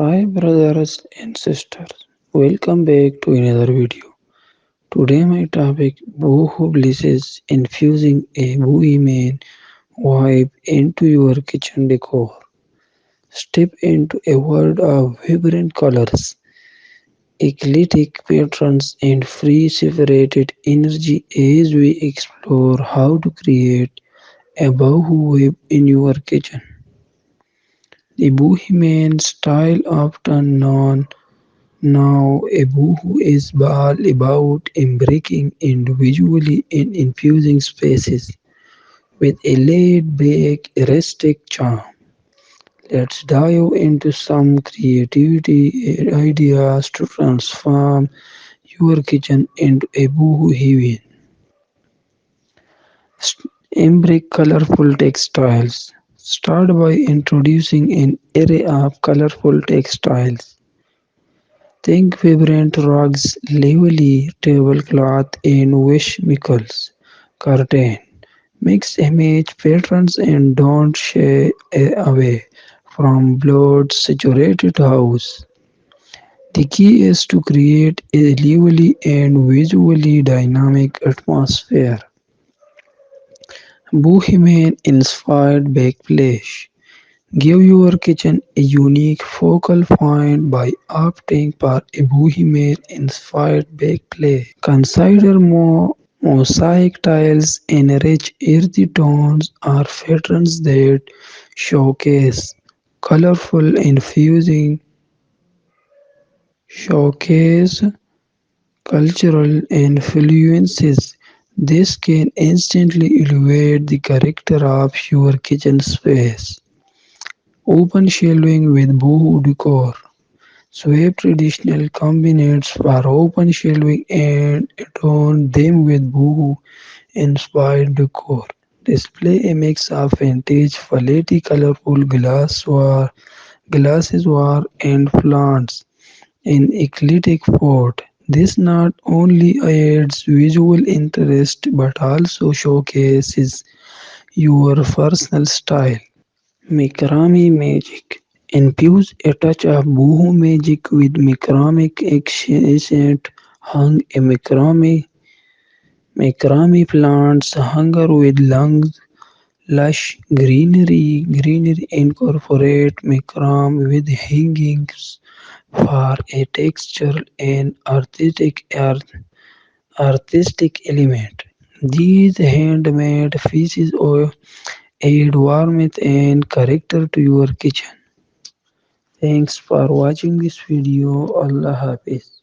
Hi brothers and sisters, welcome back to another video. Today my topic Boho Bliss is infusing a Bohemian vibe into your kitchen decor. Step into a world of vibrant colors, eclectic patterns and free separated energy as we explore how to create a boho vibe in your kitchen. The Bohemian style, often known now, a boohoo is all about embracing individually and infusing spaces with a laid-back, rustic charm. Let's dive into some creativity ideas to transform your kitchen into a boohoo haven. Embrace colorful textiles. Start by introducing an array of colorful textiles. Think vibrant rugs, lively tablecloth and washicmachines curtain. Mix image patterns and don't shy away from blood saturated house. The key is to create a lively and visually dynamic atmosphere. Bohemian inspired backsplash. Give your kitchen a unique focal point by opting for a bohemian-inspired backplay. Consider mosaic tiles in rich earthy tones or patterns that showcase colorful showcase cultural influences. This can instantly elevate the character of your kitchen space. Open shelving with boho decor. Swap traditional cabinets for open shelving and adorn them with boho-inspired decor. Display a mix of vintage, flaty, colorful glassware and plants in eclectic pot. This not only adds visual interest but also showcases your personal style. Macrame magic. Infuse a touch of boho magic with macrame accent. Hung a macrame plants hung with lush greenery. Incorporate macrame with hangings for a textural and artistic element. These handmade pieces add warmth and character to your kitchen. Thanks for watching this video. Allah Hafiz.